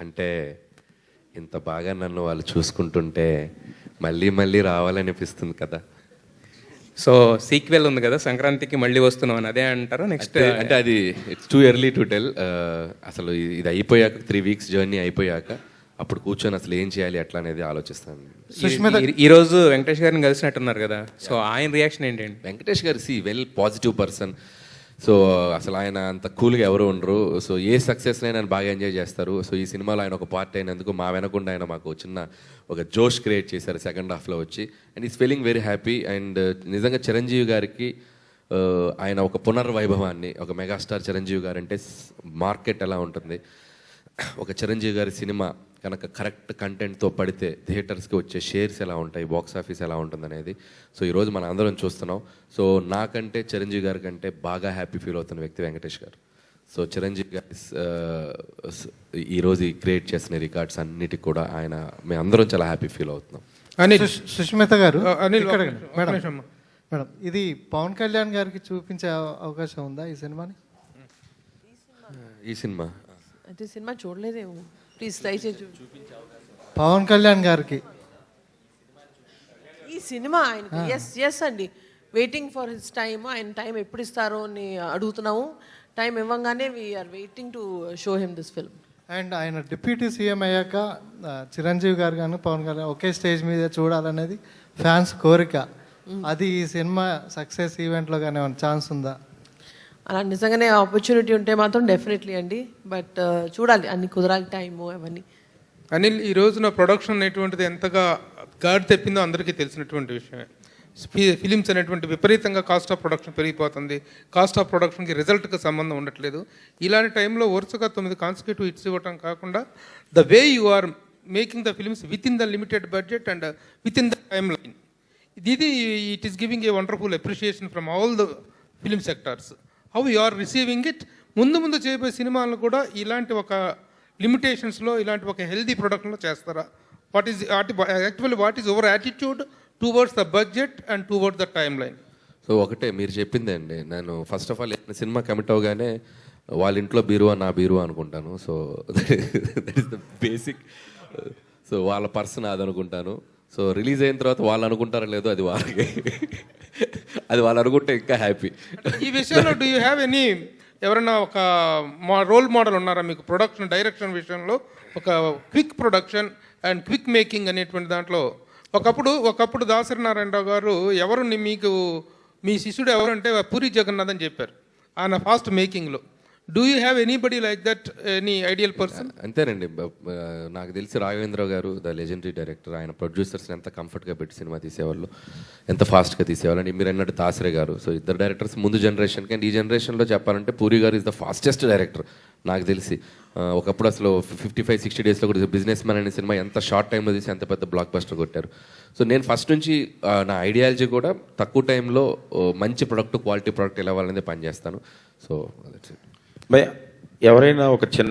అంటే ఇంత బాగా నన్ను వాళ్ళు చూసుకుంటుంటే మళ్ళీ మళ్ళీ రావాలనిపిస్తుంది కదా. సో సీక్వెల్ ఉంది కదా, సంక్రాంతికి మళ్ళీ వస్తున్నాం అని అదే అంటారా నెక్స్ట్? అంటే అది it's too early to tell. అసలు ఇది అయిపోయాక 3 weeks జర్నీ అయిపోయాక అప్పుడు కూర్చొని అసలు ఏం చేయాలి ఎట్లా అనేది ఆలోచిస్తాను. ఈ రోజు వెంకటేష్ గారిని కలిసినట్టున్నారు కదా, సో ఆయన రియాక్షన్ ఏంటండి? వెంకటేష్ గారు వెల్ పాజిటివ్ పర్సన్. సో అసలు ఆయన అంత కూల్గా ఎవరు ఉండరు. సో ఏ సక్సెస్ని ఆయన బాగా ఎంజాయ్ చేస్తారు. సో ఈ సినిమాలో ఆయన ఒక పార్ట్ అయినందుకు మా వెనకుండా ఆయన మాకు చిన్న ఒక జోష్ క్రియేట్ చేశారు సెకండ్ హాఫ్లో వచ్చి. And is feeling very happy. And నిజంగా చిరంజీవి గారికి ఆయన ఒక పునర్వైభవాన్ని, ఒక మెగాస్టార్ చిరంజీవి గారు అంటే మార్కెట్ ఎలా ఉంటుంది, ఒక చిరంజీవి గారి సినిమా కనుక కరెక్ట్ కంటెంట్తో పడితే థియేటర్స్కి వచ్చే షేర్స్ ఎలా ఉంటాయి, బాక్స్ ఆఫీస్ ఎలా ఉంటుంది అనేది సో ఈరోజు మనం అందరం చూస్తున్నాం. సో నాకంటే చిరంజీవి గారి కంటే బాగా హ్యాపీ ఫీల్ అవుతున్న వ్యక్తి వెంకటేష్ గారు. సో చిరంజీవి గారి ఈరోజు క్రియేట్ చేసిన రికార్డ్స్ అన్నిటికి కూడా మేము అందరం చాలా హ్యాపీ ఫీల్ అవుతున్నాం. సుష్మిత గారు, మేడం ఇది పవన్ కళ్యాణ్ గారికి చూపించే అవకాశం ఉందా ఈ సినిమాని? ఈ సినిమా అంటే సినిమా చూడలేదేమో, ప్లీజ్ దయచేసి పవన్ కళ్యాణ్ గారికి ఈ సినిమా ఆయనకి ఎస్ అండి, వెయిటింగ్ ఫర్ హిస్ టైమ్. ఆయన టైం ఎప్పుడు ఇస్తారో అని అడుగుతున్నాము. టైం ఇవ్వగానే we're waiting to show him this film. And ఆయన డిప్యూటీ సీఎం అయ్యాక చిరంజీవి గారు కానీ పవన్ కళ్యాణ్ ఒకే స్టేజ్ మీద చూడాలనేది ఫ్యాన్స్ కోరిక. అది ఈ సినిమా సక్సెస్ ఈవెంట్లో కానీ ఏమైనా ఛాన్స్ ఉందా? అలా నిజంగానే ఆపర్చునిటీ ఉంటే మాత్రం డెఫినెట్లీ అండి, బట్ చూడాలి, అన్ని కుదరాలి టైము అవన్నీ. అనిల్, ఈ రోజున ప్రొడక్షన్ అనేటువంటిది ఎంతగా గాడి తెప్పిందో అందరికీ తెలిసినటువంటి విషయమే. ఫిలిమ్స్ అనేటువంటి విపరీతంగా కాస్ట్ ఆఫ్ ప్రొడక్షన్ పెరిగిపోతుంది. కాస్ట్ ఆఫ్ ప్రొడక్షన్కి రిజల్ట్కి సంబంధం ఉండట్లేదు. ఇలాంటి టైంలో వరుసగా 9 కాన్సిక్యూటివ్ హిట్స్ ఇవ్వటం కాకుండా the way you are making the films within the limited budget and within the timeline, it is giving a wonderful appreciation from all the film sectors. How you are receiving it? ముందు చేయబోయే సినిమాలను కూడా ఇలాంటి ఒక లిమిటేషన్స్లో, ఇలాంటి ఒక healthy ప్రొడక్షన్లో చేస్తారా? What is your attitude towards the budget and towards the time line? So ఒకటే మీరు చెప్పిందే అండి. నేను first of all cinema commit అవగానే వాళ్ళ ఇంట్లో బీరువా నా బీరువా అనుకుంటాను. So that is the basic. So వాళ్ళ పర్సన్ అది అనుకుంటాను. సో రిలీజ్ అయిన తర్వాత వాళ్ళు అనుకుంటారో లేదో అది వాళ్ళకి, అది వాళ్ళు అనుకుంటే ఇంకా హ్యాపీ. ఈ విషయంలో డూ యూ హ్యావ్ ఎనీ ఎవరైనా ఒక రోల్ మోడల్ ఉన్నారా మీకు ప్రొడక్షన్ డైరెక్షన్ విషయంలో? ఒక quick production and quick making అనేటువంటి దాంట్లో ఒకప్పుడు దాసరి నారాయణరావు గారు ఎవరు మీకు మీ శిష్యుడు ఎవరు అంటే పూరి జగన్నాథ్ అని చెప్పారు ఆయన ఫాస్ట్ మేకింగ్లో. Do you have anybody like that, any ideal person? అంతేనండి. నాకు తెలిసి రాఘవేంద్ర గారు ద లెజెండరీ డైరెక్టర్, ఆయన ప్రొడ్యూసర్స్ని ఎంత కంఫర్ట్గా పెట్టి సినిమా తీసేవాళ్ళు, ఎంత ఫాస్ట్గా తీసేవాళ్ళు. అని మీరు అన్నట్టు దాసరే గారు. సో ఇద్దరు డైరెక్టర్స్ ముందు జనరేషన్కి. అండ్ ఈ జనరేషన్లో చెప్పాలంటే పూరి గారు ఇస్ ద ఫాస్టెస్ట్ డైరెక్టర్ నాకు తెలిసి. ఒకప్పుడు అసలు 55-60 డేస్లో కూడా బిజినెస్ మ్యాన్ అనే సినిమా ఎంత షార్ట్ టైంలో తీసి ఎంత పెద్ద బ్లాక్ బస్టర్ కొట్టారు. సో నేను ఫస్ట్ నుంచి నా ఐడియాలజీ కూడా తక్కువ టైంలో మంచి ప్రొడక్ట్, క్వాలిటీ ప్రొడక్ట్ ఎలా వాళ్ళనే పనిచేస్తాను. సో ఎవరైనా ఒక చిన్న